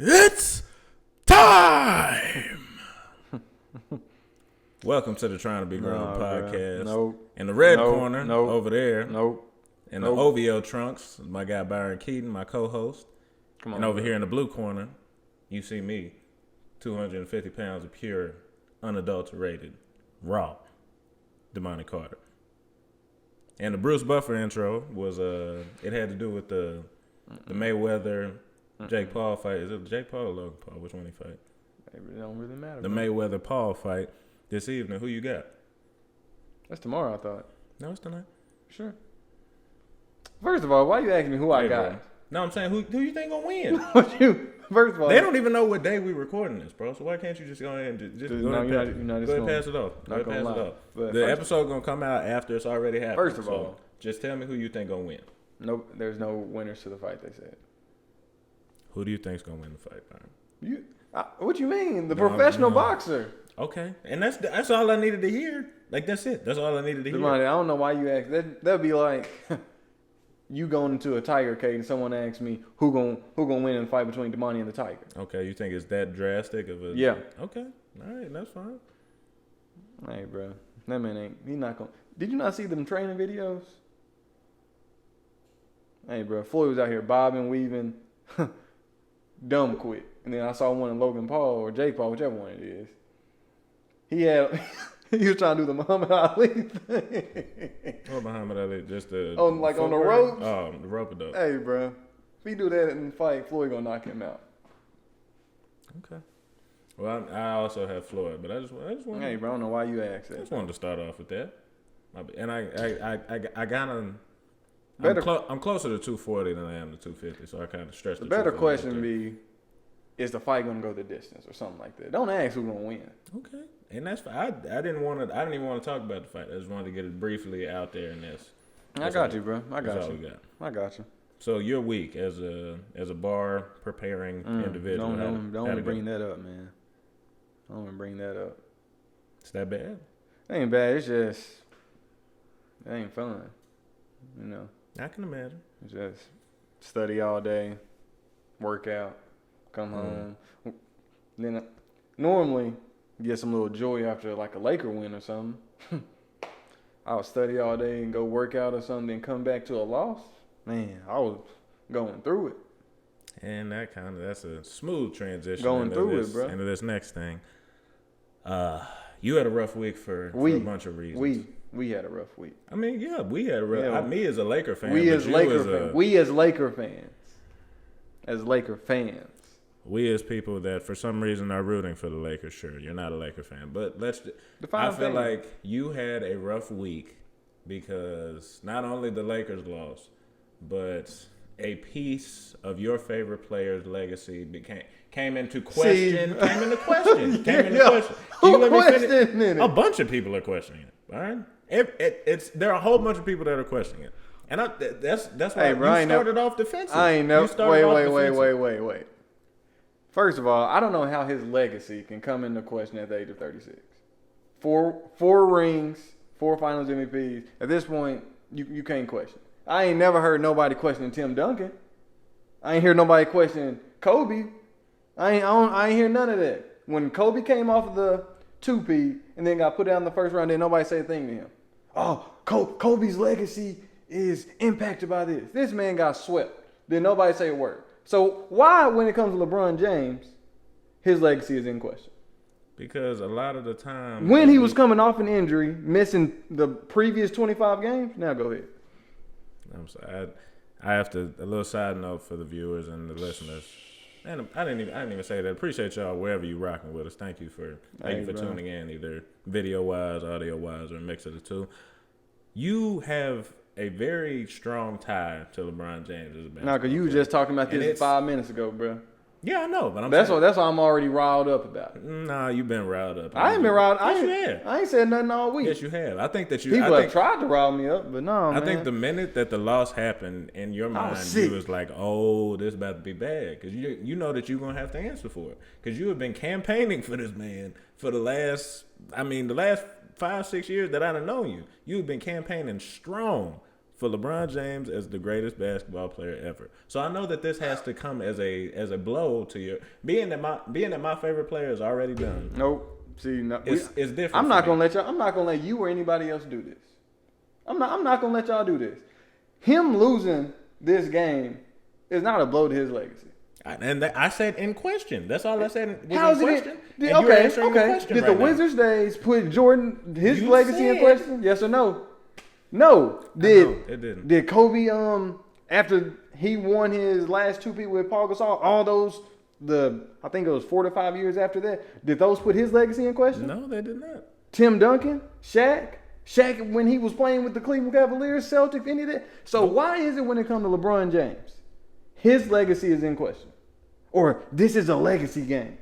It's time! Welcome to the Trying to Be Grown podcast. Nope. In the red corner, over there. Nope. In the OVO trunks, my guy Byron Keaton, my co-host. Come on, and over here in the blue corner, you see me, 250 pounds of pure, unadulterated, raw, Damani Carter. And the Bruce Buffer intro was, it had to do with the Mayweather Jake Paul fight. Is it Jake Paul or Logan Paul? Which one he fight? It don't really matter. The Mayweather Paul fight this evening. Who you got? That's tomorrow, I thought. No, it's tonight. Sure. First of all, why you asking me who I got? Bro. No, I'm saying who you think gonna win? First of all, they don't even know what day we recording this, bro. So why can't you just go ahead and just go ahead and pass it off? Go ahead and pass it off. The episode gonna come out after it's already happened. First of all, just tell me who you think gonna win. Nope, there's no winners to the fight. They said. Who do you think's gonna win the fight, Byron? What you mean? The professional boxer. Okay, and that's all I needed to hear. Like that's it. That's all I needed to hear. I don't know why you asked. That'd be like you going into a tiger cage and someone asks me who gonna win in the fight between Damani and the tiger. Okay, you think it's that drastic of a? Yeah. Okay, all right, that's fine. Hey, bro, that man ain't. He not gonna. Did you not see them training videos? Hey, bro, Floyd was out here bobbing, weaving. Dumb quick. And then I saw one of Logan Paul or Jake Paul, whichever one it is. He was trying to do the Muhammad Ali thing. What Muhammad Ali? Just the on the rope? Oh, the rope though. Hey, bro. If he do that in the fight, Floyd gonna knock him out. Okay. Well, I also have Floyd, but I just want. Hey, bro, I don't know why you asked that. I just wanted to start off with that. And I got I'm closer to 240 than I am to 250, so I kind of stretched. The better question be, is the fight gonna go the distance or something like that? Don't ask who's gonna win. Okay, and that's fine. I didn't even want to talk about the fight. I just wanted to get it briefly out there, and I got you, bro. I got you. So your week as a bar preparing individual. Don't bring that up, man. Don't even bring that up. It's that bad? It ain't bad. It's just it ain't fun, you know. I can imagine. Just study all day, work out, come home. Then normally get some little joy after like a Laker win or something. I'll study all day and go work out or something, then come back to a loss. Man, I was going through it. And that's a smooth transition into this next thing. You had a rough week for a bunch of reasons. We had a rough week. I mean, yeah, we had a rough. Me as a Laker fan. We as Laker fans. As Laker fans. We as people that for some reason are rooting for the Lakers. Sure, you're not a Laker fan, but I feel like you had a rough week because not only the Lakers lost, but a piece of your favorite player's legacy came into question. Came into question. Who questioning it? A bunch of people are questioning it. All right, there are a whole bunch of people that are questioning it, and that's why you started off defensive. I ain't never. Wait. First of all, I don't know how his legacy can come into question at the age of 36. Four rings, 4 Finals MVPs. At this point, you can't question. I ain't never heard nobody questioning Tim Duncan. I ain't hear nobody questioning Kobe. I ain't hear none of that. When Kobe came off of the 2P and then got put out in the first round, then nobody said a thing to him. Oh, Kobe's legacy is impacted by this. This man got swept. Then nobody say a word. So why, when it comes to LeBron James, his legacy is in question? Because a lot of the time... When he was coming off an injury, missing the previous 25 games, now go ahead. I'm sorry. I have to, a little side note for the viewers and the listeners. And I didn't even say that. Appreciate y'all wherever you rocking with us. Thank you for tuning in, either video wise, audio wise, or a mix of the two. You have a very strong tie to LeBron James as a basketball because you were just talking about this 5 minutes ago, bro. Yeah, I know, but that's why I'm already riled up about it. Nah, you've been riled up. I ain't been riled. Yes, I ain't said nothing all week. Yes, you have. I think that people have tried to rile me up, but no, man. I think the minute that the loss happened in your mind, you was like, "Oh, this is about to be bad," because you know that you're gonna have to answer for it because you have been campaigning for this man for the last 5-6 years that I done known you. You've been campaigning strong for LeBron James as the greatest basketball player ever. So I know that this has to come as a blow to your being that my favorite player is already done. Nope. See, no, it's different. I'm not gonna let you or anybody else do this. I'm not gonna let y'all do this. Him losing this game is not a blow to his legacy. And I said in question. That's all I said. How is it? Okay. Did the Wizards days put Jordan his legacy in question? Yes or no? No. It didn't. Did Kobe after he won his last two people with Paul Gasol, all those I think it was 4 to 5 years after that, did those put his legacy in question? No, they did not. Tim Duncan, Shaq when he was playing with the Cleveland Cavaliers, Celtics, any of that. So why is it when it comes to LeBron James, his legacy is in question? Or this is a legacy game?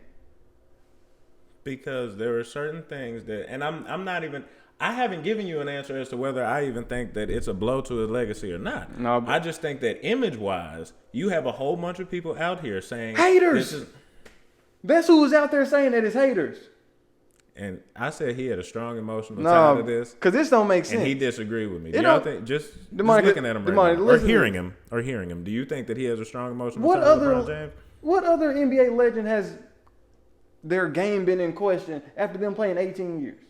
Because there are certain things that, and I haven't given you an answer as to whether I even think that it's a blow to his legacy or not. No, I just think that image-wise, you have a whole bunch of people out here saying haters. That's who was out there saying that it's haters. And I said he had a strong emotional tie to this. Because this don't make sense. And he disagreed with me. Do y'all think, just looking at him right now, or hearing him, do you think that he has a strong emotional tie to LeBron James? What other NBA legend has their game been in question after them playing 18 years?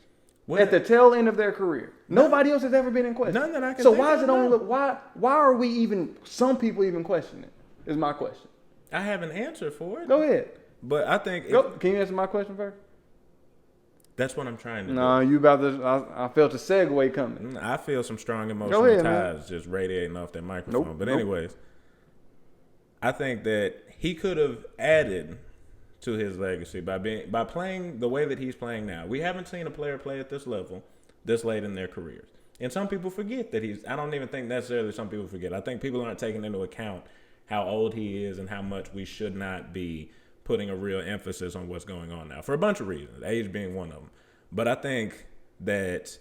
At the tail end of their career. Nobody else has ever been in question. None that I can So think why is of, it only why are we even some people even questioning it? Is my question. I have an answer for it. Go ahead. But I think can you answer my question first? That's what I'm trying to do. No, you about to I felt a segue coming. I feel some strong emotional ties just radiating off that microphone. But anyways, I think that he could have added to his legacy by playing the way that he's playing now. We haven't seen a player play at this level this late in their careers. And some people forget that I don't even think necessarily some people forget. I think people aren't taking into account how old he is and how much we should not be putting a real emphasis on what's going on now for a bunch of reasons, age being one of them. But I think that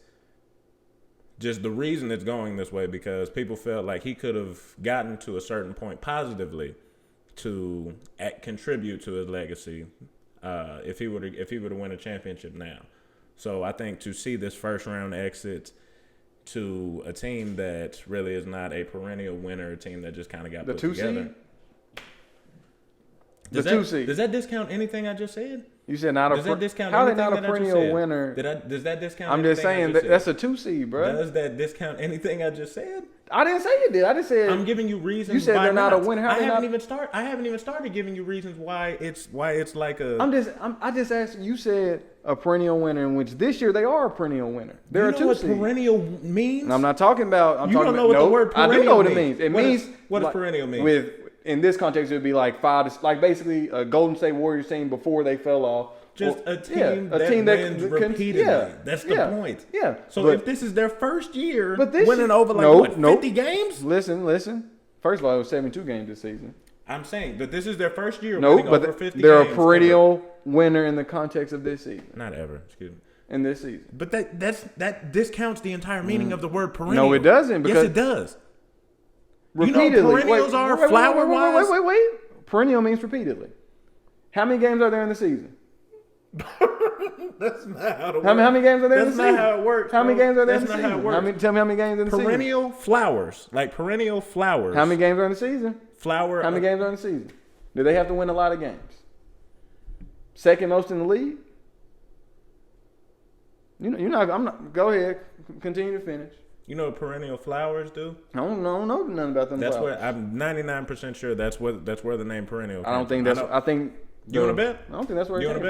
just the reason it's going this way because people felt like he could have gotten to a certain point positively to contribute to his legacy if he were to win a championship now. So I think to see this first round exit to a team that really is not a perennial winner, a team that just kind of got put together. The 2 seed. Does that discount anything I just said? You said not does that discount how anything they not a perennial winner? Does that discount? I'm just saying that's a 2 seed, bro. Does that discount anything I just said? I didn't say you did. I just said I'm giving you reasons. You said why they're not a winner. I haven't even started giving you reasons why it's like a. I just asked. You said a perennial winner, in which this year they are a perennial winner. They're a 2 seed. What perennial means? And I'm not talking about. You don't know what the word perennial means. I do know what it means. It means what does perennial mean? In this context, it would be like basically a Golden State Warriors team before they fell off. Just a team that wins repeatedly. That's the point. Yeah. So if this is their first year winning over 50 games? Listen. First of all, it was 72 games this season. I'm saying, but this is their first year winning over 50 games. They're a perennial winner in the context of this season. Not ever. Excuse me. In this season. But that discounts the entire meaning of the word perennial. No, it doesn't. Yes, it does. Repeatedly. You know perennials are flower-wise? Wait. Perennial means repeatedly. How many games are there in the season? That's not how it works. How many games are there in the season? That's not how it works. How many games are there in the season? That's not how it works. Tell me how many games in the season. Perennial flowers. Like perennial flowers. How many games are in the season? How many games are in the season? Do they have to win a lot of games? Second most in the league? Go ahead. Continue to finish. You know what perennial flowers do? I don't know nothing about them. That's flowers. where I'm 99% sure that's where the name perennial came I don't think from. that's. I think. You want to bet? I don't think that's where it came from.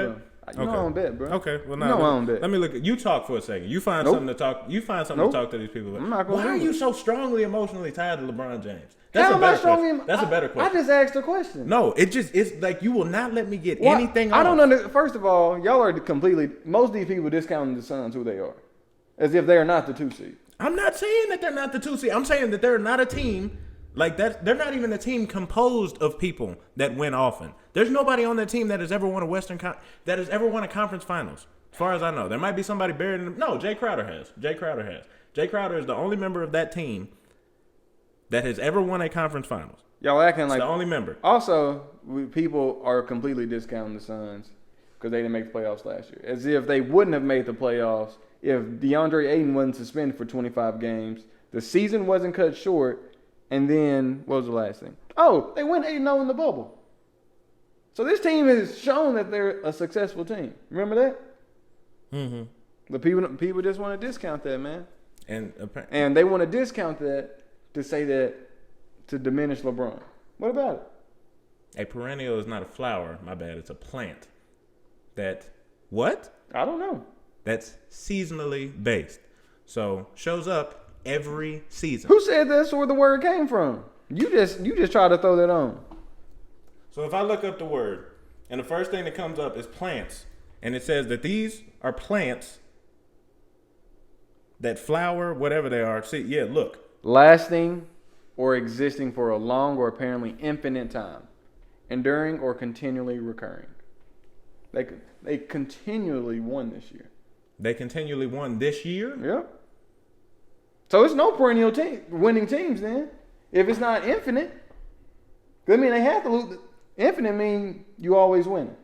You know I don't bet, bro. Okay, well now I don't bet. Let me look. You talk for a second. You find something to talk. You find something to talk to these people about. I'm not gonna Why are you so strongly emotionally tied to LeBron James? That's a better question. That's a better question. I just asked a question. No, it's like you will not let me get anything. I don't understand. First of all, y'all are completely. Most of these people discounting the Suns who they are, as if they are not the 2 seed. I'm not saying that they're not the 2 seed. I'm saying that they're not a team like that. They're not even a team composed of people that win often. There's nobody on that team that has ever won a conference finals, as far as I know. There might be somebody buried in them. No, Jay Crowder has. Jay Crowder is the only member of that team that has ever won a conference finals. Y'all acting like the only member. Also, people are completely discounting the Suns because they didn't make the playoffs last year, as if they wouldn't have made the playoffs if DeAndre Ayton wasn't suspended for 25 games The season wasn't cut short. And then, what was the last thing? Oh, they went 8-0 in the bubble. So this team has shown that they're a successful team. Remember that? Mm-hmm. The people just want to discount that, man. And they want to discount that to say that to diminish LeBron. What about it? A perennial is not a flower. My bad. It's a plant. What? I don't know. That's seasonally based. So shows up every season. Who said that's where the word came from? You just try to throw that on. So if I look up the word, and the first thing that comes up is plants, and it says that these are plants that flower, whatever they are. See, yeah, look. Lasting or existing for a long or apparently infinite time. Enduring or continually recurring. They continually won this year. They continually won this year? Yep. So it's no perennial winning teams then. If it's not infinite. I mean, they have to lose. Infinite mean you always win.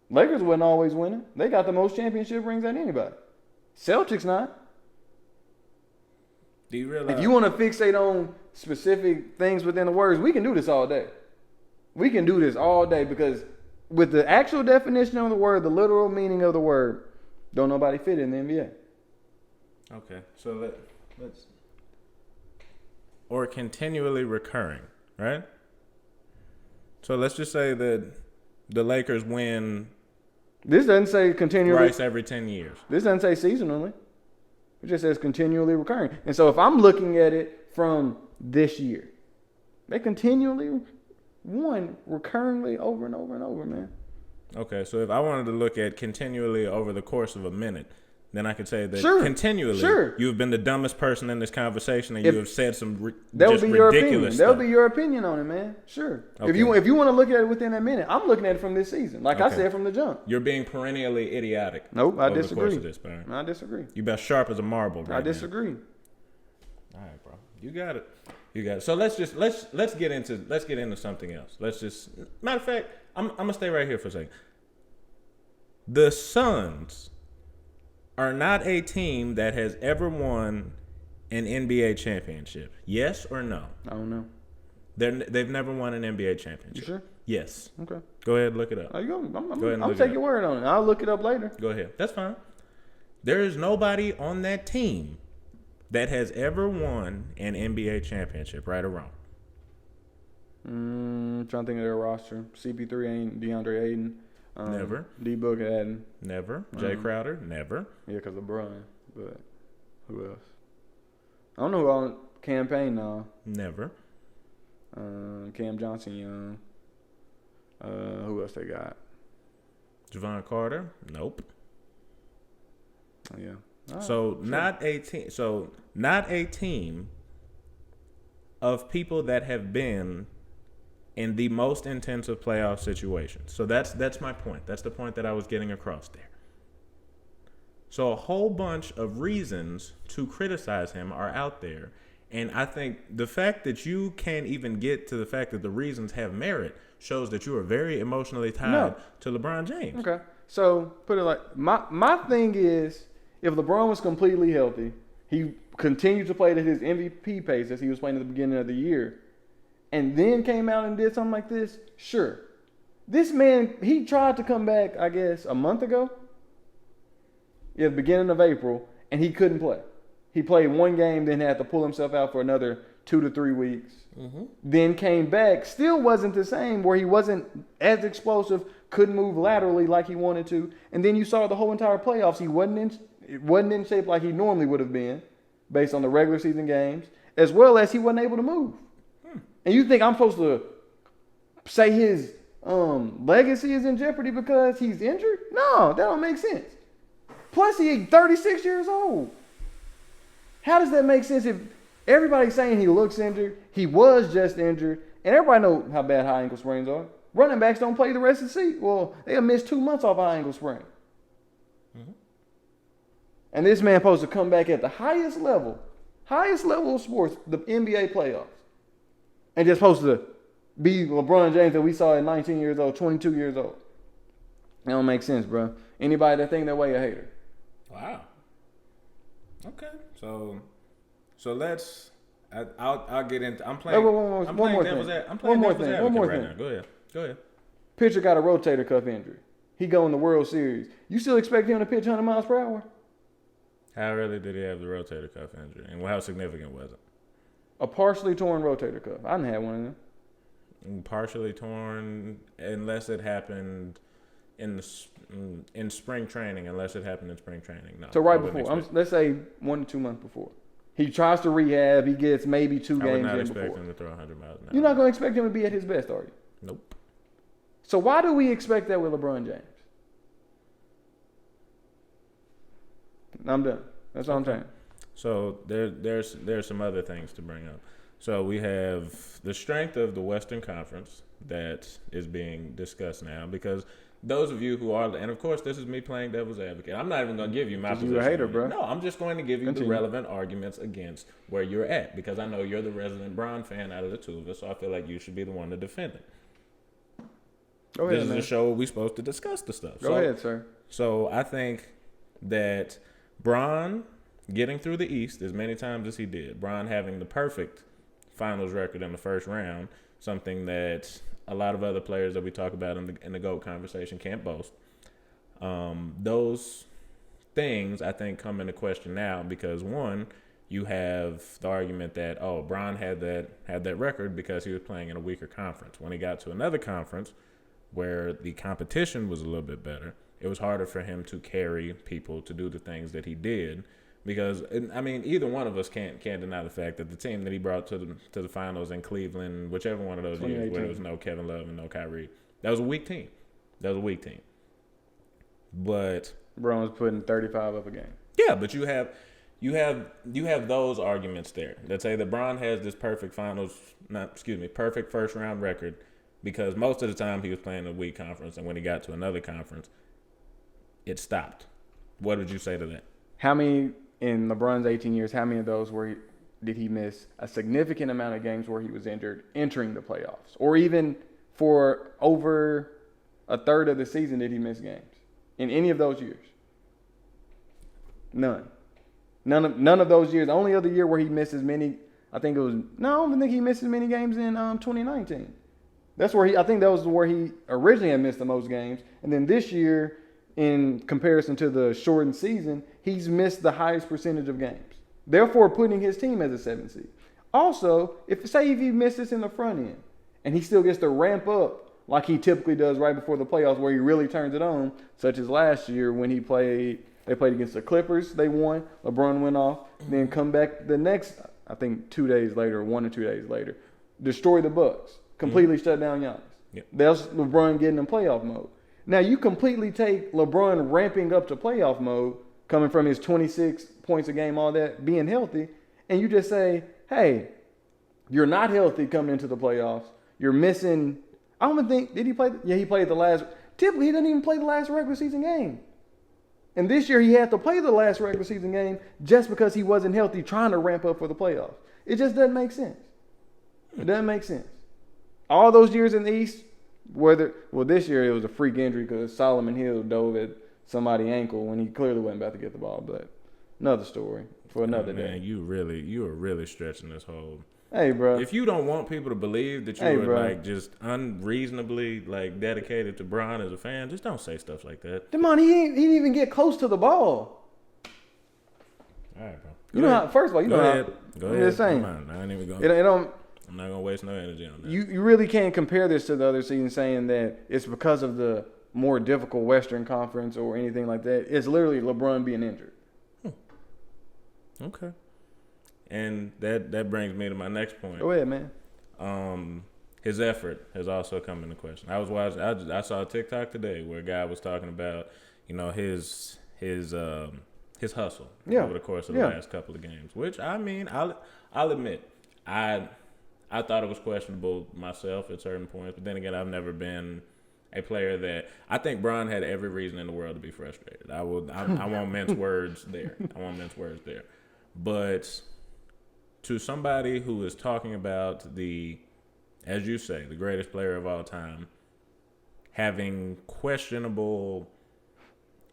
Lakers wasn't always winning. They got the most championship rings than anybody. Celtics not. Do you realize? If you want to fixate on specific things within the words, we can do this all day. We can do this all day because with the actual definition of the word, the literal meaning of the word, don't nobody fit in the NBA. Okay, so let's or continually recurring, right? So let's just say that the Lakers win. This doesn't say continually. Thrice every 10 years. This doesn't say seasonally. It just says continually recurring. And so if I'm looking at it from this year, they continually won recurringly over and over and over, man. Okay, so if I wanted to look at continually over the course of a minute, then I could say that continually you've been the dumbest person in this conversation and you have said some just ridiculous stuff. That'll be your opinion on it, man. Sure. Okay. If you want to look at it within that minute, I'm looking at it from this season. Like I said from the jump. You're being perennially idiotic. Nope, I disagree. The course of this, Byron. I disagree. You're about sharp as a marble right I disagree. now. All right, bro. You got it. You got it. So let's get into something else. Matter of fact, I'm gonna stay right here for a second. The Suns are not a team that has ever won an NBA championship. Yes or no? I don't know. They've never won an NBA championship. You sure? Yes. Okay. Go ahead and look it up. Oh, you go. Go ahead and I'll take your word on it. I'll look it up later. Go ahead. That's fine. There is nobody on that team that has ever won an NBA championship, right or wrong? Trying to think of their roster. CP3 ain't DeAndre Ayton. Never. D-Book hadn't. Never. Jay Crowder? Never. Yeah, because of LeBron. But who else? I don't know who on campaign now. Never. Cam Johnson Young. Who else they got? Javon Carter? Nope. Oh, yeah. Right, so sure. Not a team of people that have been in the most intensive playoff situations. So that's my point. That's the point that I was getting across there. So a whole bunch of reasons to criticize him are out there. And I think the fact that you can't even get to the fact that the reasons have merit shows that you are very emotionally tied to LeBron James. Okay. So put it like my thing is, if LeBron was completely healthy, he continued to play at his MVP pace as he was playing at the beginning of the year, and then came out and did something like this, sure. This man, he tried to come back, I guess, a month ago. Yeah, the beginning of April, and he couldn't play. He played one game, then had to pull himself out for another 2 to 3 weeks. Mm-hmm. Then came back, still wasn't the same, where he wasn't as explosive, couldn't move laterally like he wanted to. And then you saw the whole entire playoffs, he wasn't in shape like he normally would have been, based on the regular season games, as well as he wasn't able to move. And you think I'm supposed to say his legacy is in jeopardy because he's injured? No, that don't make sense. Plus, he's 36 years old. How does that make sense if everybody's saying he looks injured, he was just injured, and everybody knows how bad high ankle sprains are? Running backs don't play the rest of the season. Well, they'll miss 2 months off high ankle sprain. Mm-hmm. And this man supposed to come back at the highest level of sports, the NBA playoffs. And just supposed to be LeBron James that we saw at 19 years old, 22 years old. That don't make sense, bro. Anybody that think that way a hater. Wow. Okay. So So let's. I'll get into. I'm playing. I'm playing devil's advocate right now. Go ahead. Pitcher got a rotator cuff injury. He go in the World Series. You still expect him to pitch 100 miles per hour? How early did he have the rotator cuff injury, and how significant was it? A partially torn rotator cuff. I didn't have one of them. Partially torn, unless it happened in spring training. Unless it happened in spring training, no. So right before, let's say 1 to 2 months before, he tries to rehab. He gets maybe 2 games in before. I would not expect him to throw 100 miles an hour. You're not going to expect him to be at his best, are you? Nope. So why do we expect that with LeBron James? I'm done. That's all I'm saying. So there's some other things to bring up. So we have the strength of the Western Conference that is being discussed now, because those of you who are, and of course this is me playing devil's advocate. I'm not even going to give you my position. You're a hater, bro. No, I'm just going to give you the relevant arguments against where you're at, because I know you're the resident Bron fan out of the two of us, so I feel like you should be the one to defend it. Go ahead, this is a show where we're supposed to discuss the stuff. Go ahead, sir. So I think that Bron getting through the East as many times as he did, Bron having the perfect finals record in the first round, something that a lot of other players that we talk about in the GOAT conversation can't boast. Those things, I think, come into question now because, one, you have the argument that, Bron had that record because he was playing in a weaker conference. When he got to another conference where the competition was a little bit better, it was harder for him to carry people to do the things that he did. Because, I mean, either one of us can't deny the fact that the team that he brought to the finals in Cleveland, whichever one of those years where there was no Kevin Love and no Kyrie, that was a weak team. But Bron was putting 35 up a game. Yeah, but you have those arguments there that say that Bron has this perfect perfect first round record because most of the time he was playing a weak conference, and when he got to another conference, it stopped. What would you say to that? How many in LeBron's 18 years? How many of those did he miss a significant amount of games where he was injured entering the playoffs, or even for over a third of the season did he miss games in any of those years? None of those years. The only other year where he missed as many, I don't even think he missed as many games in 2019. I think that was where he originally had missed the most games, and then this year, in comparison to the shortened season, he's missed the highest percentage of games, therefore putting his team as a 7 seed. Also, if he misses in the front end and he still gets to ramp up like he typically does right before the playoffs where he really turns it on, such as last year when they played against the Clippers, they won, LeBron went off, then come back the next, I think 2 days later, 1 or 2 days later, destroy the Bucks, completely shut down Giannis. Yep. That's LeBron getting in playoff mode. Now, you completely take LeBron ramping up to playoff mode, coming from his 26 points a game, all that, being healthy, and you just say, hey, you're not healthy coming into the playoffs. You're missing – I don't even think – did he play – yeah, he played the last – typically, he didn't even play the last regular season game. And this year, he had to play the last regular season game just because he wasn't healthy trying to ramp up for the playoffs. It just doesn't make sense. It doesn't make sense. All those years in the East – this year it was a freak injury because Solomon Hill dove at somebody's ankle when he clearly wasn't about to get the ball. But another story for another day. Man, you are really stretching this whole. Hey, bro. If you don't want people to believe that you were just unreasonably dedicated to Bron as a fan, just don't say stuff like that. Damani, he didn't even get close to the ball. All right, bro. Go ahead. First of all, Go ahead. I'm just saying. Come on, I ain't even going. I'm not gonna waste no energy on that. You really can't compare this to the other season, saying that it's because of the more difficult Western Conference or anything like that. It's literally LeBron being injured. Okay. And that brings me to my next point. Go ahead, man. His effort has also come into question. I saw a TikTok today where a guy was talking about, his hustle over the course of the last couple of games. Which I'll admit, I thought it was questionable myself at certain points, but then again, I've never been a player that I think Bron had every reason in the world to be frustrated. I won't mince words there. But to somebody who is talking about as you say, the greatest player of all time, having questionable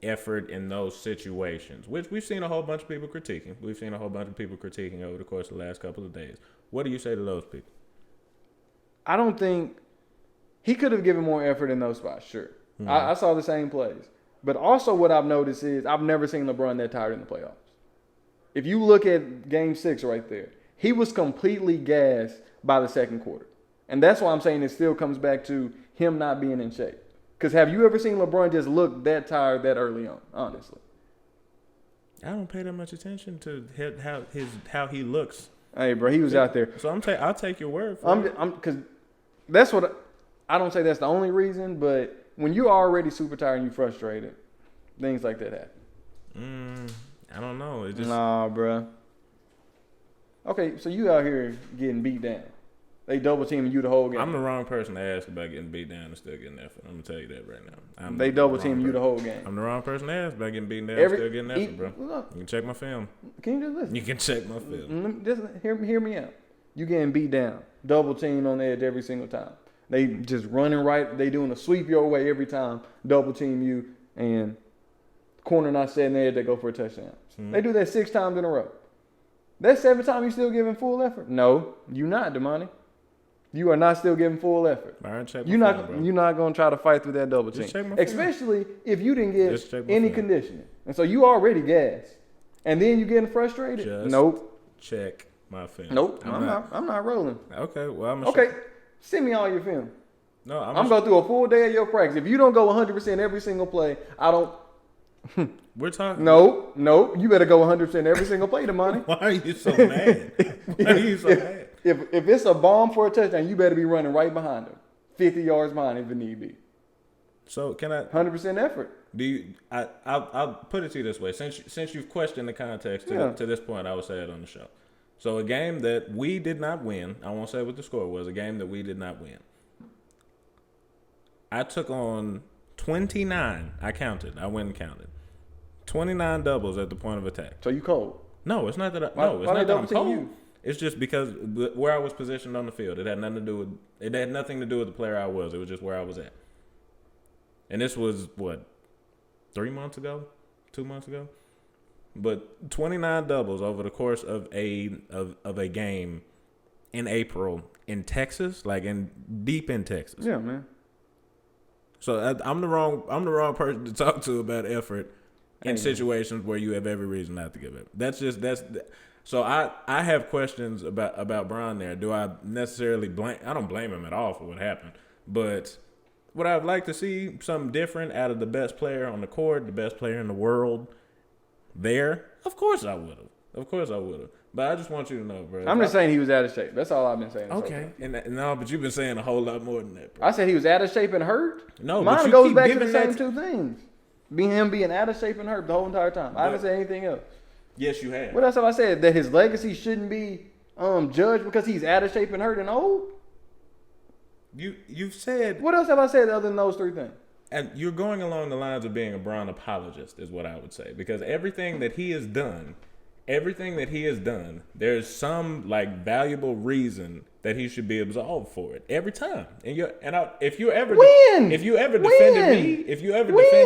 effort in those situations, which we've seen a whole bunch of people critiquing. We've seen a whole bunch of people critiquing over the course of the last couple of days. What do you say to those people? I don't think he could have given more effort in those spots. Sure. Mm-hmm. I saw the same plays. But also what I've noticed is I've never seen LeBron that tired in the playoffs. If you look at Game 6 right there, he was completely gassed by the second quarter. And that's why I'm saying it still comes back to him not being in shape. Because have you ever seen LeBron just look that tired that early on, honestly? I don't pay that much attention to how he looks. Hey, bro, he was out there. So I'll take your word for it. Because that's what I don't say that's the only reason, but when you're already super tired and you're frustrated, things like that happen. I don't know. It just nah, bro. Okay, so you out here getting beat down. They double teaming you the whole game. I'm the wrong person to ask about getting beat down and still getting effort. I'm gonna tell you that right now. They double teaming you the whole game. I'm the wrong person to ask about getting beaten down and still getting effort, bro. Look, you can check my film. Can you just listen? You can check my film. Just hear me out. You getting beat down, double teamed on the edge every single time. They just running right. They doing a sweep your way every time. Double team you and corner not setting the edge. They go for a touchdown. Mm-hmm. They do that 6 times in a row. That 7th time you still giving full effort? No, you not, Damani. You are not still giving full effort. Byron, check my film, you're not going to try to fight through that double team. Especially if you didn't get any conditioning. And so you already gassed. And then you getting frustrated? Nope. Check my film. Nope. I'm not rolling. Okay. Well, okay. Send me all your film. No, I'm going through a full day of your practice. If you don't go 100% every single play, I don't. We're talking. Nope. You better go 100% every single play, Damani. Why are you so mad? Why are you so mad? If it's a bomb for a touchdown, you better be running right behind him, 50 yards behind if it need be. So can I 100% effort? Do you? I'll put it to you this way. Since you've questioned the context to this point, I would say it on the show. So a game that we did not win. I won't say what the score was. A game that we did not win. I took on 29. I counted. I went and counted. 29 doubles at the point of attack. So you cold? No, it's not that. It's not that I'm cold. You? It's just because where I was positioned on the field. It had nothing to do with the player I was. It was just where I was at. And this was what, 3 months ago, 2 months ago. But 29 doubles over the course of a game in April in Texas, like deep in Texas. Yeah, man. So I'm the wrong person to talk to about effort in situations where you have every reason not to give it. So I have questions about Bron there. Do I necessarily blame? I don't blame him at all for what happened, but would I like to see something different out of the best player on the court, the best player in the world there? Of course I would have. But I just want you to know, bro. I'm just saying he was out of shape. That's all I've been saying. Okay. But you've been saying a whole lot more than that, bro. I said he was out of shape and hurt. No, mine but you goes keep back to the same two things. Him being out of shape and hurt the whole entire time. I haven't said anything else. Yes, you have. What else have I said? That his legacy shouldn't be judged because he's out of shape and hurt and old? You've said. What else have I said other than those 3 things? And you're going along the lines of being a Bron apologist is what I would say. Because everything that he has done, there's some like valuable reason that he should be absolved for it every time. If you ever defended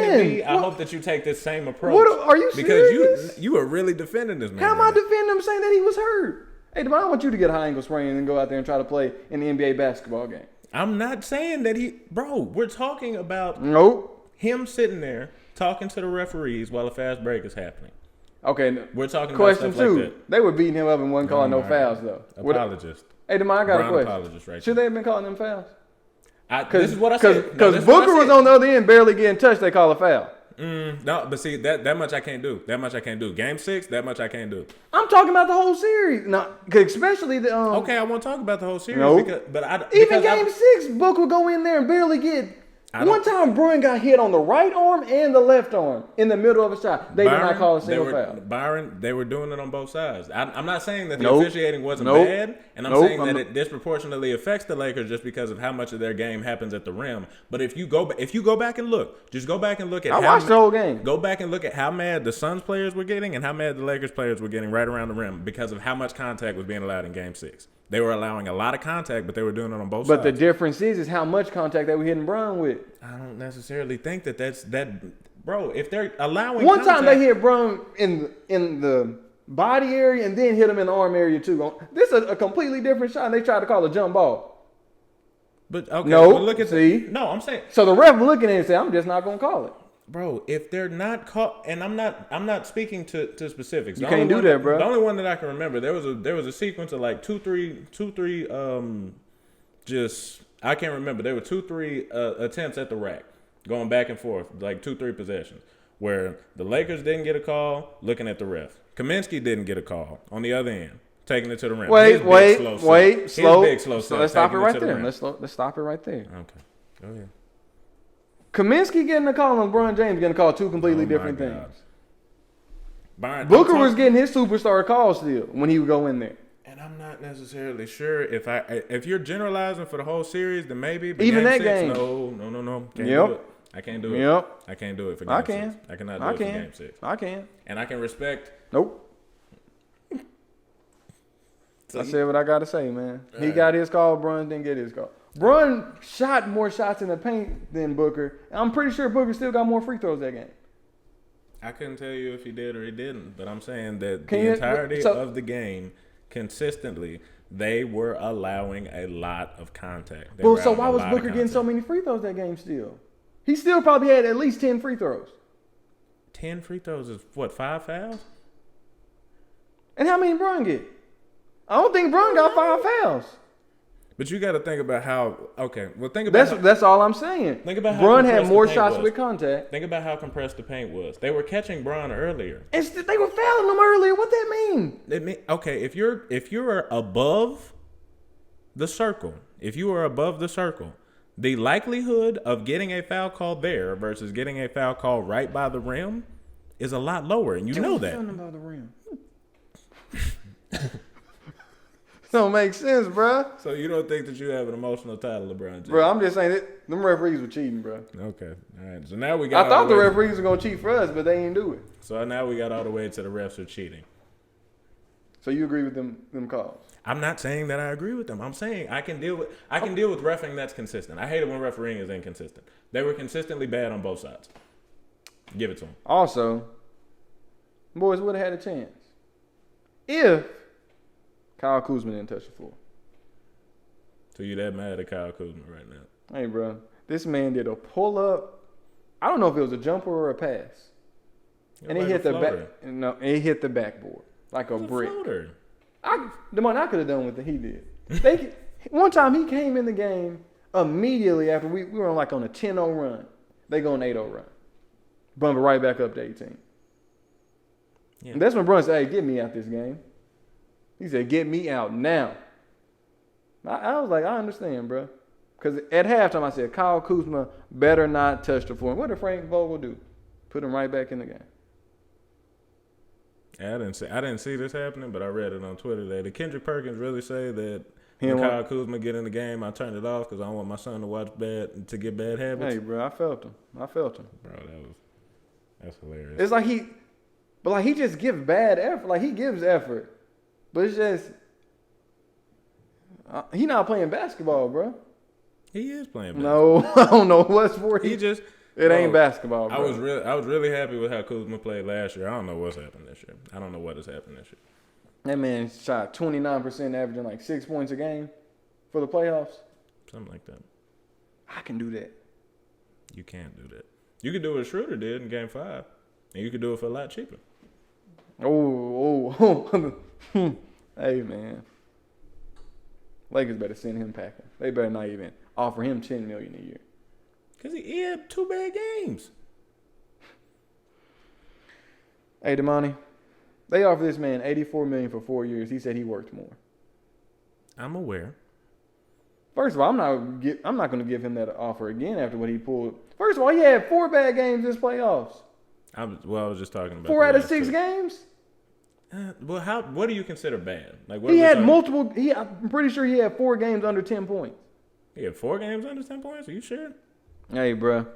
me, I hope that you take this same approach. Are you serious? Because you are really defending this man. How am I defending him saying that he was hurt? Hey, I don't want you to get a high ankle sprain and go out there and try to play in the NBA basketball game. I'm not saying that we're talking about him sitting there talking to the referees while a fast break is happening. Okay, we're talking question about stuff 2. like that. They were beating him up and wasn't calling no fouls though. Apologist. Hey, Damani, I got a question. Apologist right Should they have been calling them fouls? This is what I said. Because Booker was on the other end barely getting touched. They call a foul. No, but see that much I can't do. Game 6, that much I can't do. I'm talking about the whole series, especially the. Okay, I won't talk about the whole series. Nope. Even Game 6, Booker would go in there and barely get. One time, Bruin got hit on the right arm and the left arm in the middle of a shot. They did not call a single foul. Byron, they were doing it on both sides. I'm not saying that the officiating wasn't bad, and I'm saying that it disproportionately affects the Lakers just because of how much of their game happens at the rim. But if you go back and look, just go back and look at. I watched the whole game. Go back and look at how mad the Suns players were getting and how mad the Lakers players were getting right around the rim because of how much contact was being allowed in Game 6. They were allowing a lot of contact, but they were doing it on both sides. But the difference is how much contact they were hitting Brown with. I don't necessarily think that's Bro, if they're allowing one contact, time they hit Bron in the body area and then hit him in the arm area too. This is a completely different shot. And they tried to call a jump ball. But okay, no, but look at no, I'm saying. So the ref looking at it and say, I'm just not gonna call it. Bro, if they're not caught, and I'm not speaking to specifics. You can't do that, bro. The only one that I can remember, there was a sequence of like two, three, just I can't remember. There were 2-3 attempts at the rack, going back and forth, like 2-3 possessions, where the Lakers didn't get a call, looking at the ref. Kaminsky didn't get a call on the other end, taking it to the rim. Wait, slow. So let's stop it right there. Let's stop it right there. Okay, go ahead. Kaminsky getting a call and LeBron James getting a call, two completely different things. Byron, Booker was getting his superstar call still when he would go in there. And I'm not necessarily sure if you're generalizing for the whole series, then maybe. But even that 6, game. No. Can't do it. I can't do it. Yep. I can't do it for game 6. I cannot do it for game 6. I can. And I can respect. Nope. I said what I got to say, man. He got his call. Brun didn't get his call. Brun shot more shots in the paint than Booker. I'm pretty sure Booker still got more free throws that game. I couldn't tell you if he did or he didn't, but I'm saying that the entirety of the game, consistently, they were allowing a lot of contact. Well, so why was Booker getting so many free throws that game still? He still probably had at least 10 free throws. 10 free throws is what, 5 fouls? And how many Brun get? I don't think Brun got 5 fouls. But you got to think about how. Okay, well, think about that's all I'm saying. Think about how Brun had more shots with contact. Think about how compressed the paint was. They were catching Brun earlier. And they were fouling him earlier. What that mean? Okay, if you're above the circle, the likelihood of getting a foul call there versus getting a foul call right by the rim is a lot lower, and you know that. Something about the rim. Don't make sense, bro. So you don't think that you have an emotional tie to LeBron James? Bro, I'm just saying that them referees were cheating, bro. Okay, all right. So now we got. I thought the referees were gonna cheat for us, but they didn't do it. So now we got all the way to the refs are cheating. So you agree with them calls? I'm not saying that I agree with them. I'm saying I can deal with refereeing that's consistent. I hate it when refereeing is inconsistent. They were consistently bad on both sides. Give it to them. Also, boys would have had a chance if Kyle Kuzma didn't touch the floor. So you that mad at Kyle Kuzma right now? Hey, bro. This man did a pull-up. I don't know if it was a jumper or a pass. And he hit the back. No, he hit the backboard like a brick. The one I could have done with it, he did. One time he came in the game immediately after we were on a 10-0 run. They go on 8-0 run. Bump it right back up to 18. Yeah. And that's when Brun said, hey, get me out this game. He said, get me out now. I was like, I understand, bro. Because at halftime, I said, Kyle Kuzma better not touch the floor. And what did Frank Vogel do? Put him right back in the game. I didn't see this happening, but I read it on Twitter today. Did Kendrick Perkins really say that when Kyle Kuzma get in the game, I turned it off because I don't want my son to get bad habits? Hey, bro, I felt him. Bro, that's hilarious. It's like he just gives bad effort. Like, he gives effort. But it's just, he not playing basketball, bro. He is playing basketball. No, I don't know what sport it ain't basketball, bro. I was really happy with how Kuzma played last year. I don't know what's happened this year. I don't know what has happened this year. That man shot 29%, averaging like 6 points a game for the playoffs. Something like that. I can do that. You can't do that. You could do what Schroeder did in Game 5, and you could do it for a lot cheaper. Oh. Hey, man. Lakers better send him packing. They better not even offer him $10 million a year. Because he had 2 bad games. Hey, Damani. They offered this man $84 million for 4 years. He said he worked more. I'm aware. First of all, I'm not going to give him that offer again after what he pulled. First of all, he had 4 bad games this playoffs. I was just talking about 4 out of 6 games. What do you consider bad? Like, he had multiple. I'm pretty sure he had 4 games under 10 points. He had 4 games under 10 points? Are you sure? Hey, bro.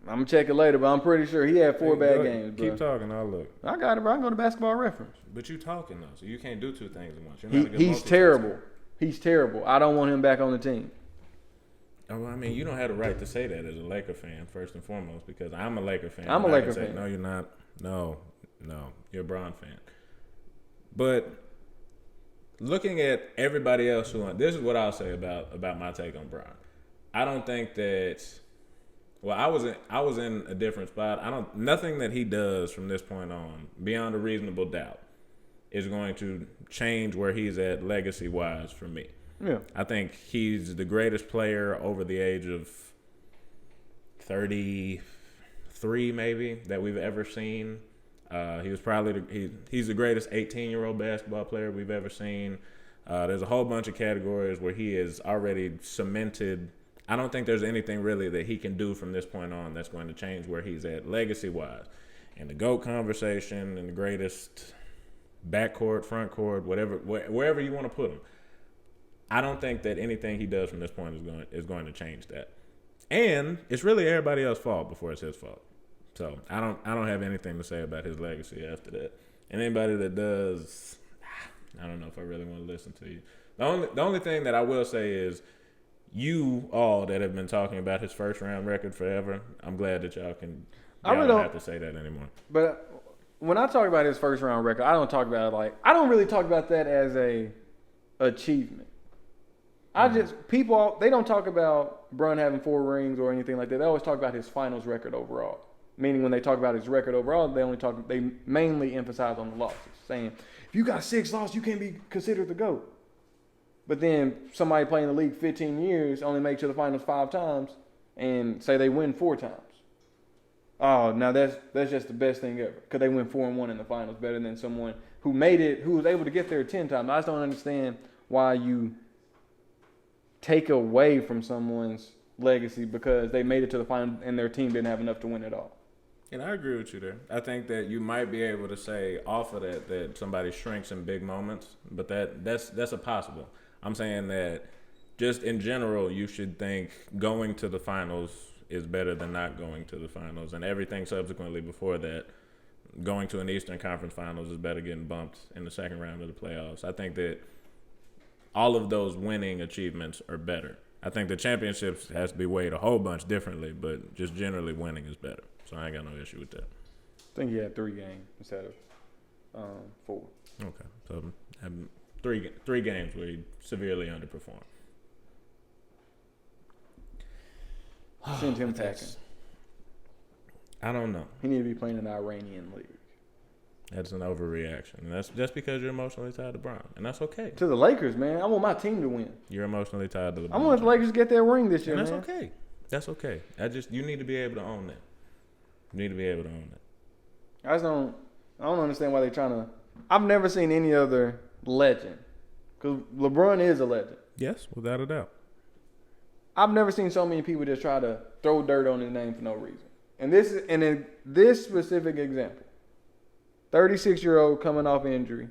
I'm going to check it later, but I'm pretty sure he had 4 bad games, bro. Keep talking, I'll look. I got it, bro. I can go to Basketball Reference. But you talking, though, so you can't do 2 things at once. You're not he's terrible. He's terrible. I don't want him back on the team. Oh, I mean, you don't have the right to say that as a Laker fan, first and foremost, because I'm a Laker fan. I'm a Laker fan. No, you're not. No, you're a Bron fan. But looking at everybody else this is what I'll say about my take on Bron. I don't think that. Well, I was in a different spot. Nothing that he does from this point on, beyond a reasonable doubt, is going to change where he's at legacy wise for me. Yeah. I think he's the greatest player over the age of 33, maybe, that we've ever seen. He was probably he's the greatest 18-year-old basketball player we've ever seen. There's a whole bunch of categories where he is already cemented. I don't think there's anything really that he can do from this point on that's going to change where he's at legacy-wise. In the GOAT conversation, and the greatest backcourt, front court, wherever you want to put him. I don't think that anything he does from this point is going to change that. And it's really everybody else's fault before it's his fault. So I don't have anything to say about his legacy after that. And anybody that does, I don't know if I really want to listen to you. The only thing that I will say is, you all that have been talking about his first round record forever, I'm glad that y'all don't have to say that anymore. But when I talk about his first round record, I don't talk about it I don't really talk about that as a achievement. People, they don't talk about Bron having 4 rings or anything like that. They always talk about his finals record overall. Meaning when they talk about his record overall, they mainly emphasize on the losses, saying, if you got 6 losses, you can't be considered the GOAT. But then somebody playing the league 15 years only make to the finals 5 times and say they win 4 times. Oh, now that's just the best thing ever, because they win 4-1 in the finals, better than someone who was able to get there 10 times. I just don't understand why you take away from someone's legacy because they made it to the final and their team didn't have enough to win it all. And I agree with you there. I think that you might be able to say off of that somebody shrinks in big moments, but that's a possible. I'm saying that just in general, you should think going to the finals is better than not going to the finals, and everything subsequently before that, going to an Eastern Conference Finals is better getting bumped in the second round of the playoffs. I think that all of those winning achievements are better. I think the championships has to be weighed a whole bunch differently, but just generally winning is better. So I ain't got no issue with that. I think he had 3 games instead of 4. Okay, so having three games where he severely underperformed. Send him packing. I don't know. He need to be playing in the Iranian league. That's an overreaction. And that's just because you're emotionally tied to Bron. And that's okay. To the Lakers, man. I want my team to win. You're emotionally tied to LeBron. I want the Lakers to get their ring this year, and man. That's okay. That's okay. You need to be able to own that. You need to be able to own that. I don't understand why they're trying to. I've never seen any other legend. Because LeBron is a legend. Yes, without a doubt. I've never seen so many people just try to throw dirt on his name for no reason. And in this specific example, 36-year-old coming off injury,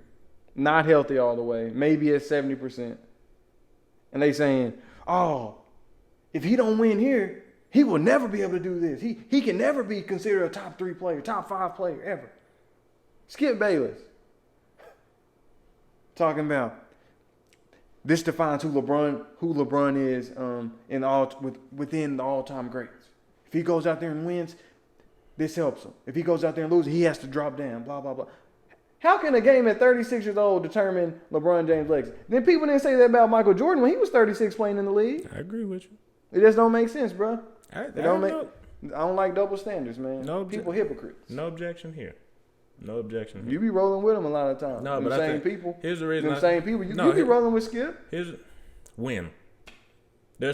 not healthy all the way, maybe at 70%. And they saying, oh, if he don't win here, he will never be able to do this. He can never be considered a top 3 player, top 5 player ever. Skip Bayless. Talking about this defines who LeBron is within the all-time greats. If he goes out there and wins, this helps him. If he goes out there and loses, he has to drop down, blah, blah, blah. How can a game at 36 years old determine LeBron James' legacy? Then people didn't say that about Michael Jordan when he was 36 playing in the league. I agree with you. It just don't make sense, bro. I don't like double standards, man. People hypocrites. No objection here. You be rolling with them a lot of times. No, but same people. Here's the reason. Same people. You be rolling with Skip. There's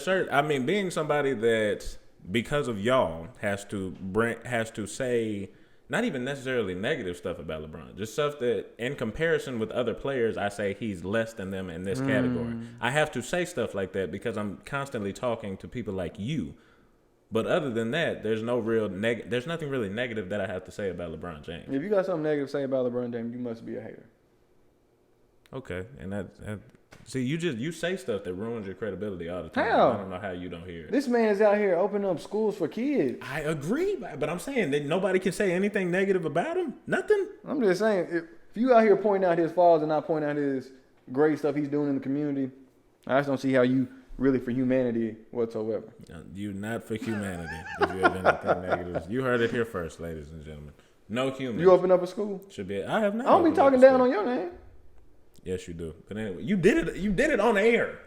certain. Being somebody that because of y'all has to say not even necessarily negative stuff about LeBron, just stuff that in comparison with other players, I say he's less than them in this category. I have to say stuff like that because I'm constantly talking to people like you. But other than that, there's nothing really negative that I have to say about LeBron James. If you got something negative to say about LeBron James, you must be a hater. Okay, and see, you say stuff that ruins your credibility all the time. How? I don't know how you don't hear it. This man is out here opening up schools for kids. I agree, but I'm saying that nobody can say anything negative about him. Nothing. I'm just saying, if you out here pointing out his flaws and not pointing out his great stuff he's doing in the community, I just don't see how you really for humanity whatsoever. You not for humanity. If you have anything negative, you heard it here first, ladies and gentlemen. No human. You open up a school? Should be. I have not. I don't be talking down on your name. Yes, you do. But anyway, you did it. You did it on air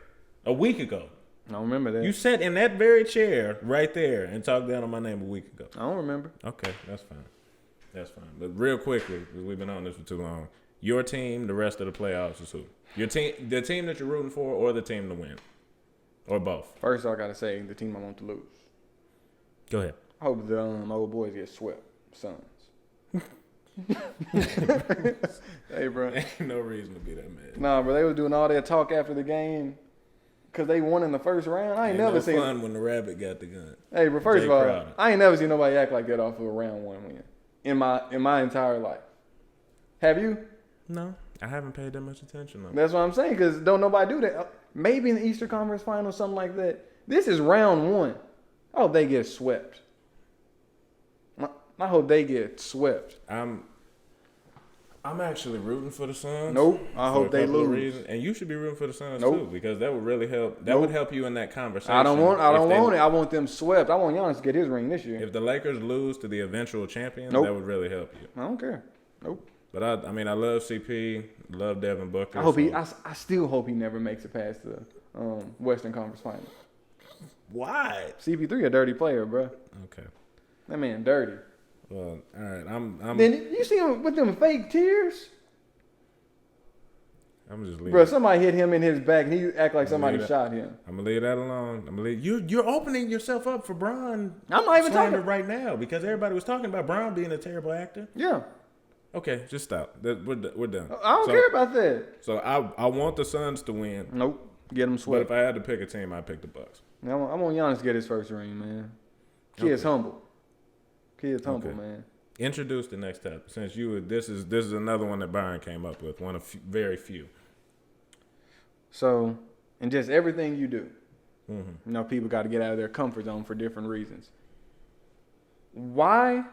a week ago. I don't remember that. You sat in that very chair right there and talked down on my name a week ago. I don't remember. Okay, that's fine. That's fine. But real quickly, because we've been on this for too long, your team, the rest of the playoffs is who? Your team, the team that you're rooting for, or the team to win, or both? First, I gotta say the team I want to lose. Go ahead. I hope the old boys get swept. Suns. Hey, bro. Ain't no reason to be that mad. Nah, bro. They was doing all that talk after the game because they won in the first round. I ain't never seen fun when the rabbit got the gun. Hey, but first of all, I ain't never seen nobody act like that off of a round one win in my entire life. Have you? No, I haven't paid that much attention. Though. That's what I'm saying, because don't nobody do that. Maybe in the Eastern Conference Final, something like that. This is round one. I hope they get swept. I hope they get swept. I'm actually rooting for the Suns. Nope. I hope they lose. And you should be rooting for the Suns too, because that would really help. That would help you in that conversation. I don't want it. I want them swept. I want Giannis to get his ring this year. If the Lakers lose to the eventual champions, that would really help you. I don't care. Nope. But I love CP, love Devin Booker. I still hope he never makes it past the Western Conference Final. Why? CP3 a dirty player, bro. Okay. That man dirty. Well, all right. I'm. Then you see him with them fake tears. I'm just leaving. Bro, somebody hit him in his back and he act like somebody shot him. I'm gonna leave that alone. I'm gonna leave you're opening yourself up for Bron. I'm not even talking right now because everybody was talking about Bron being a terrible actor. Yeah. Okay, just stop. We're done. I don't care about that. So I want the Suns to win. Nope. Get them swept. But if I had to pick a team, I'd pick the Bucks. I want Giannis to get his first ring, man. Kid's humble. Kid's humble, man. Introduce the next topic. Since this is another one that Byron came up with, one of very few. So, in just everything you do, people got to get out of their comfort zone for different reasons. Why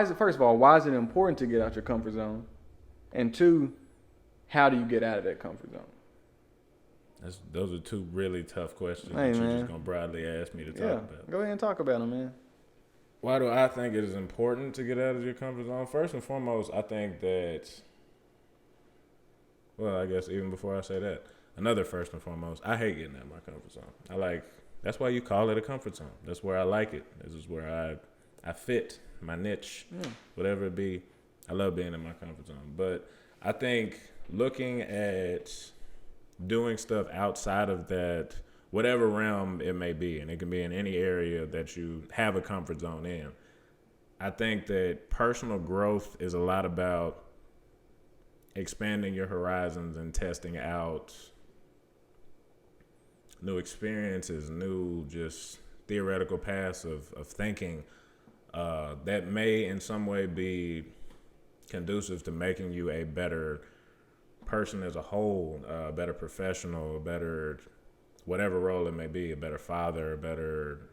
is it, first of all, why is it important to get out your comfort zone? And two, how do you get out of that comfort zone? Those are two really tough questions that you're just going to broadly ask me to talk about. Go ahead and talk about them, man. Why do I think it is important to get out of your comfort zone? First and foremost, I think that, well, I guess even before I say that, another first and foremost, I hate getting out of my comfort zone. That's why you call it a comfort zone. That's where I like it. This is where I fit my niche, whatever it be. I love being in my comfort zone. But I think looking at doing stuff outside of that, whatever realm it may be, and it can be in any area that you have a comfort zone in, I think that personal growth is a lot about expanding your horizons and testing out new experiences, new just theoretical paths of thinking that may in some way be conducive to making you a better person as a whole, a better professional, a better whatever role it may be, a better father, a better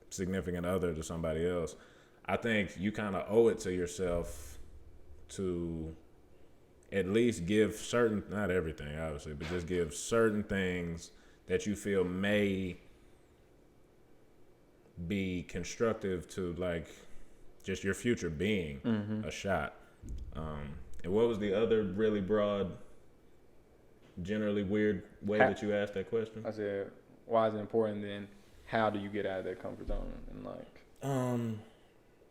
significant other to somebody else. I think you kind of owe it to yourself to at least give certain, not everything obviously, but just give certain things that you feel may be constructive to like just your future being a shot. And what was the other really broad, generally weird way that you asked that question? I said, why is it important? Then how do you get out of that comfort zone? And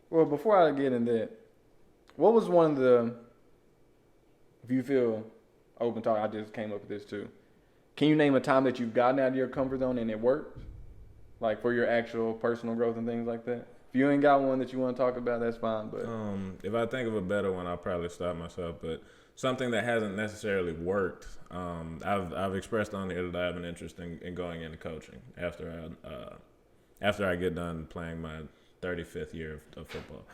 well, before I get in that, what was one of the, if you feel open talk, I just came up with this too. Can you name a time that you've gotten out of your comfort zone and it worked? Like for your actual personal growth and things like that? If you ain't got one that you want to talk about, that's fine. But if I think of a better one, I'll probably stop myself. But something that hasn't necessarily worked, I've expressed on here that I have an interest in going into coaching after I get done playing my 35th year of football.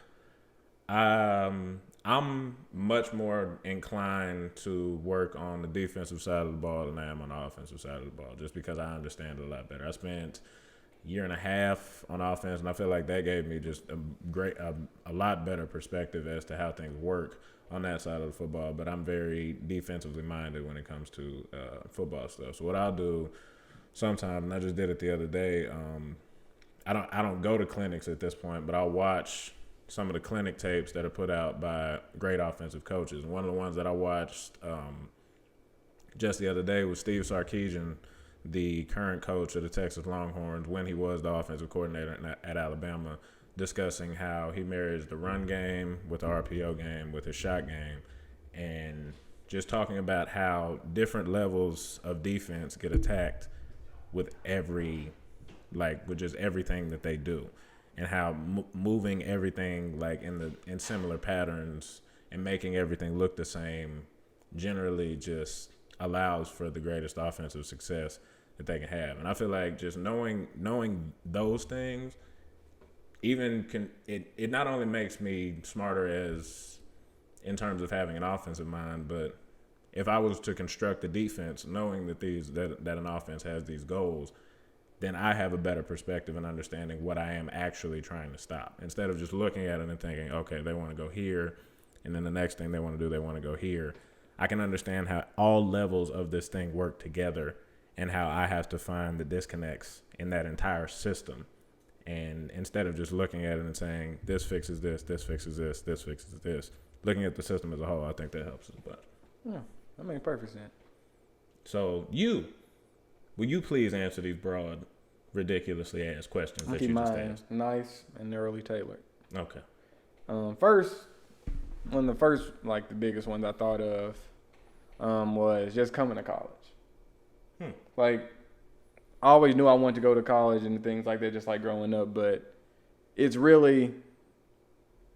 I'm much more inclined to work on the defensive side of the ball than I am on the offensive side of the ball, just because I understand it a lot better. I spent a year and a half on offense, and I feel like that gave me just a lot better perspective as to how things work on that side of the football. But I'm very defensively minded when it comes to football stuff. So what I'll do sometimes, and I just did it the other day. I don't go to clinics at this point, but I'll watch some of the clinic tapes that are put out by great offensive coaches. One of the ones that I watched just the other day was Steve Sarkisian, the current coach of the Texas Longhorns, when he was the offensive coordinator at Alabama, discussing how he marries the run game with the RPO game with his shot game, and just talking about how different levels of defense get attacked with with just everything that they do, and how moving everything like in similar patterns and making everything look the same generally just allows for the greatest offensive success that they can have. And I feel like just knowing those things, it not only makes me smarter as in terms of having an offensive mind, but if I was to construct a defense, knowing that that an offense has these goals, then I have a better perspective and understanding what I am actually trying to stop. Instead of just looking at it and thinking, okay, they want to go here, and then the next thing they want to do, they want to go here. I can understand how all levels of this thing work together and how I have to find the disconnects in that entire system. And instead of just looking at it and saying, this fixes this fixes this fixes this, looking at the system as a whole, I think that helps us a bunch. Yeah, that makes perfect sense. So will you please answer these broad, ridiculously asked questions that you just asked? Nice and narrowly tailored. Okay. First, one of the first, like the biggest ones I thought of was just coming to college. Like, I always knew I wanted to go to college and things like that, just like growing up, but it's really,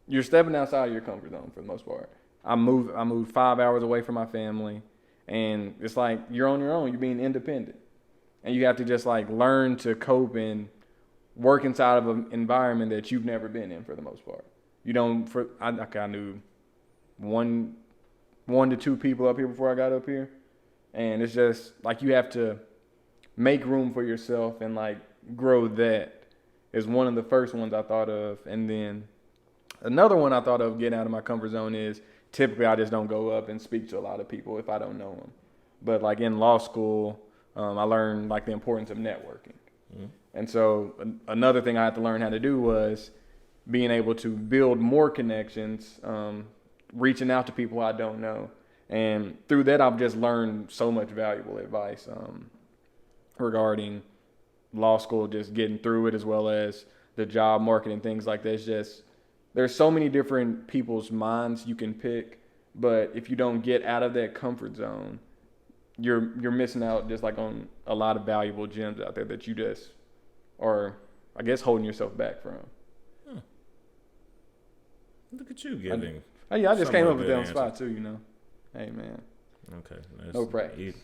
you're stepping outside of your comfort zone for the most part. I moved 5 hours away from my family, and it's like you're on your own. You're being independent, and you have to just like learn to cope and work inside of an environment that you've never been in for the most part. You don't. I knew one to two people up here before I got up here, and it's just like you have to make room for yourself and like grow. That is one of the first ones I thought of, and then another one I thought of getting out of my comfort zone is typically I just don't go up and speak to a lot of people if I don't know them. But like in law school, I learned like the importance of networking. Mm-hmm. And so another thing I had to learn how to do was being able to build more connections, reaching out to people I don't know. And through that, I've just learned so much valuable advice regarding law school, just getting through it, as well as the job market and things like that. It's just, there's so many different people's minds you can pick, but if you don't get out of that comfort zone, you're missing out just like on a lot of valuable gems out there that you just are, I guess, holding yourself back from. Look at you giving. I just came up with that on spot too, you know. Hey man. Okay. No practice.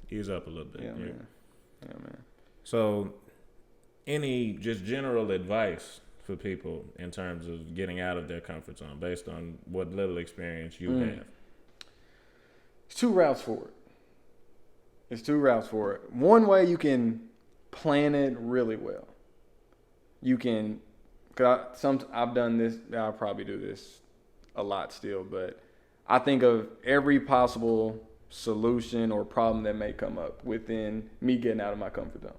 Ease up a little bit. Yeah, man. Yeah, man. So, any just general advice for people in terms of getting out of their comfort zone based on what little experience you have? It's two routes for it. One way you can plan it really well. You can, I've done this, I'll probably do this a lot still, but I think of every possible solution or problem that may come up within me getting out of my comfort zone.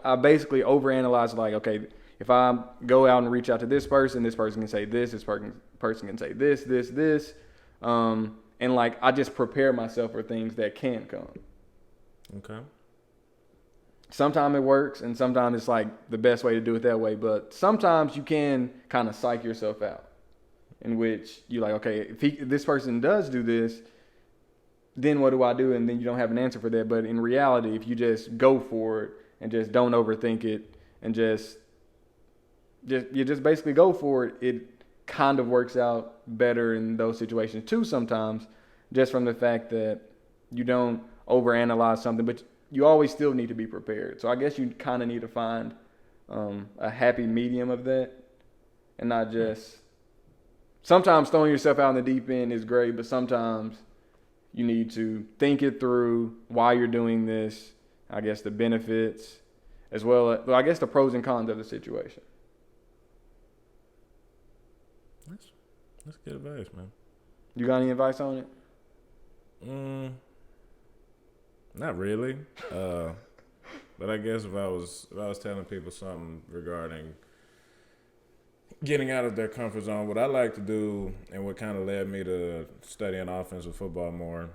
I basically overanalyze, like, okay, if I go out and reach out to this person can say this person can say this. And like, I just prepare myself for things that can come. Okay. Sometimes it works, and sometimes it's like the best way to do it that way. But sometimes you can kind of psych yourself out, in which you're like, okay, if this person does do this, then what do I do? And then you don't have an answer for that. But in reality, if you just go for it and just don't overthink it and just basically go for it, it kind of works out better in those situations too sometimes, just from the fact that you don't overanalyze something, but you always still need to be prepared. So I guess you kind of need to find a happy medium of that, and not just, sometimes throwing yourself out in the deep end is great, but sometimes you need to think it through why you're doing this, I guess the benefits, as well as, I guess the pros and cons of the situation. That's good advice, man. You got any advice on it? Not really. But I guess if I was telling people something regarding getting out of their comfort zone, what I like to do and what kind of led me to studying offensive football more,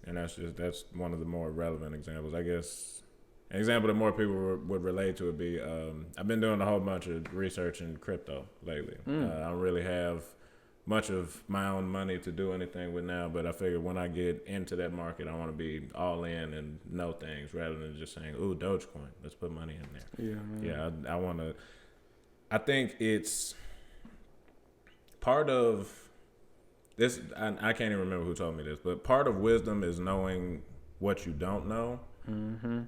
and that's one of the more relevant examples. I guess an example that more people would relate to would be I've been doing a whole bunch of research in crypto lately. I don't really have much of my own money to do anything with now, but I figured when I get into that market, I want to be all in and know things rather than just saying, "Ooh, Dogecoin, let's put money in there." Yeah, man. Yeah, I want to. I think it's part of this. I can't even remember who told me this, but part of wisdom is knowing what you don't know. Mm-hmm.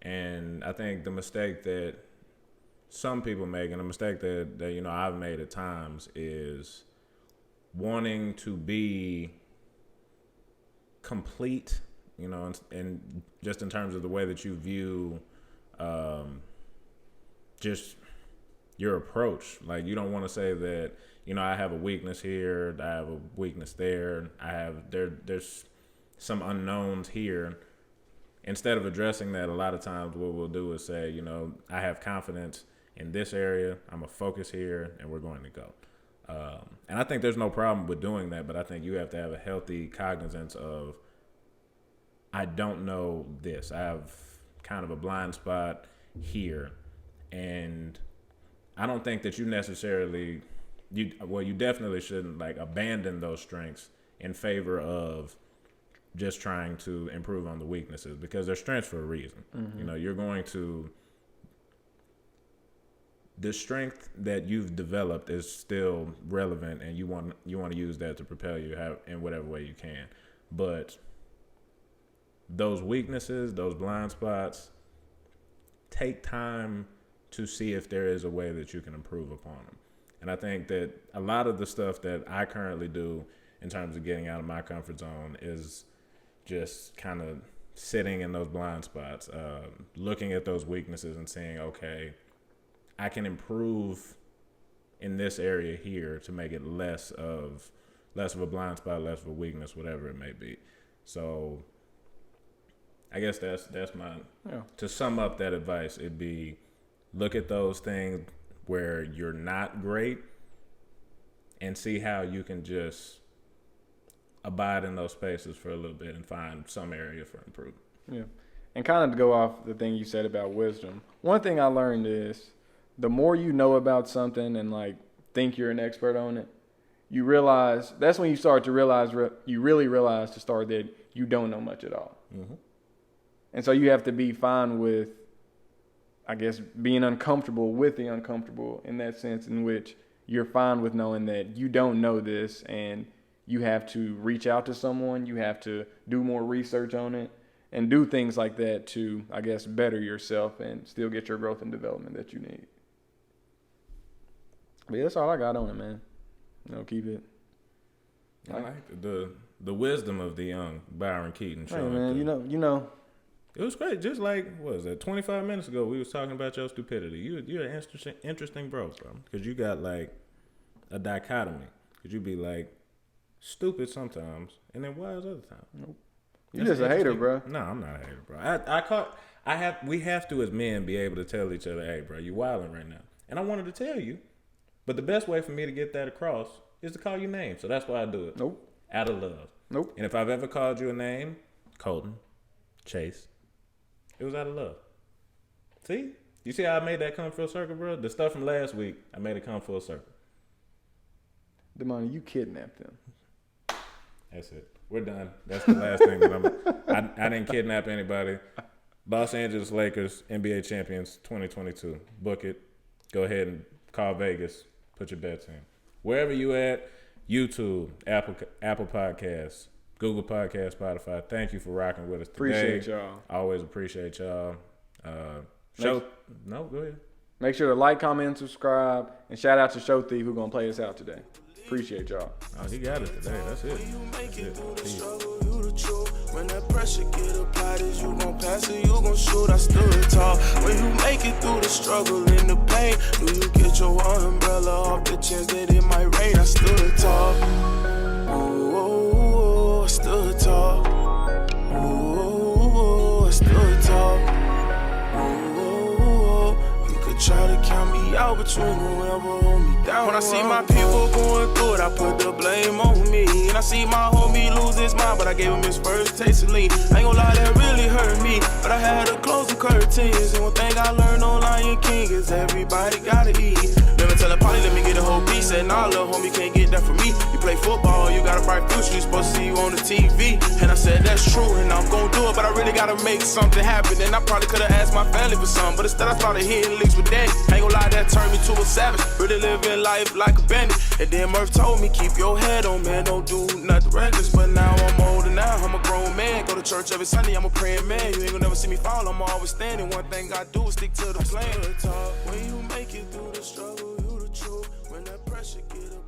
And I think the mistake that some people make, and the mistake that I've made at times, is wanting to be complete, and just in terms of the way that you view just your approach. Like, you don't want to say that, I have a weakness here, I have a weakness there, there's some unknowns here. Instead of addressing that, a lot of times what we'll do is say, I have confidence in this area, I'm going to focus here, and we're going to go. And I think there's no problem with doing that, but I think you have to have a healthy cognizance of, I don't know this. I have kind of a blind spot here. And I don't think that you necessarily, you definitely shouldn't abandon those strengths in favor of just trying to improve on the weaknesses, because they're strengths for a reason. Mm-hmm. You're going to, the strength that you've developed is still relevant, and you want to use that to propel you in whatever way you can. But those weaknesses, those blind spots, take time to see if there is a way that you can improve upon them. And I think that a lot of the stuff that I currently do in terms of getting out of my comfort zone is just kind of sitting in those blind spots, looking at those weaknesses and saying, okay, I can improve in this area here to make it less of a blind spot, less of a weakness, whatever it may be. So I guess that's my, to sum up that advice, it'd be look at those things where you're not great and see how you can just abide in those spaces for a little bit and find some area for improvement. Yeah. And kind of to go off the thing you said about wisdom, one thing I learned is the more you know about something and think you're an expert on it, you realize, that's when you start to realize, you really realize to start that you don't know much at all. Mm-hmm. And so you have to be fine with, I guess, being uncomfortable with the uncomfortable, in that sense in which you're fine with knowing that you don't know this, and you have to reach out to someone, you have to do more research on it, and do things like that to, I guess, better yourself and still get your growth and development that you need. But yeah, that's all I got on it, man. Keep it. I like the wisdom of the young Byron Keaton show. Hey, man, you know. It was great. Just what was that, 25 minutes ago, we was talking about your stupidity. You're an interesting bro. Because you got a dichotomy. Because you be stupid sometimes and then wise other times. Nope. You're just a hater, bro. No, I'm not a hater, bro. We have to, as men, be able to tell each other, hey, bro, you wilding right now. And I wanted to tell you, but the best way for me to get that across is to call you names. So that's why I do it. Nope. Out of love. Nope. And if I've ever called you a name, Colton, Chase, it was out of love. See? You see how I made that come full circle, bro? The stuff from last week, I made it come full circle. Damani, you kidnapped him. That's it. We're done. That's the last thing that I didn't kidnap anybody. Los Angeles Lakers, NBA champions 2022. Book it. Go ahead and call Vegas. Put your bets in. Wherever you at, YouTube, Apple Podcasts, Google Podcasts, Spotify. Thank you for rocking with us today. Appreciate y'all. Always appreciate y'all. Go ahead. Make sure to like, comment, and subscribe. And shout out to Show Thief, who's going to play us out today. Appreciate y'all. Oh, he got it today. That's it. When that pressure get applied, is you gon' pass or you gon' shoot? I stood tall. When you make it through the struggle and the pain, do you get your umbrella off the chance that it might rain? I stood tall. Ooh, I stood tall. Ooh, I stood tall. between whoever hold me down. When I see my people going through it, I put the blame on me. And I see my homie lose his mind, but I gave him his first taste of lean. I ain't gon' lie, that really hurt me, but I had to close the curtains. And one thing I learned on Lion King is everybody gotta eat. Never tell a party, let me get a whole piece. Said, nah, little homie, can't get that from me. You play football, you got a bright future, you supposed to see you on the TV. And I said, that's true, and I'm gon' do it, but I really gotta make something happen. And I probably could've asked my family for something, but instead I started hitting licks with daddy. I ain't gon' lie, that turned me to a savage. Really living life like a bandit. And then Murph told me, keep your head on, man, don't do nothing reckless. But now I'm older now, I'm a grown man. Go to church every Sunday, I'm a praying man. You ain't gonna never see me fall, I'm always standing. One thing I do is stick to the plan. When you make it through the struggle, you the truth. When that pressure get up.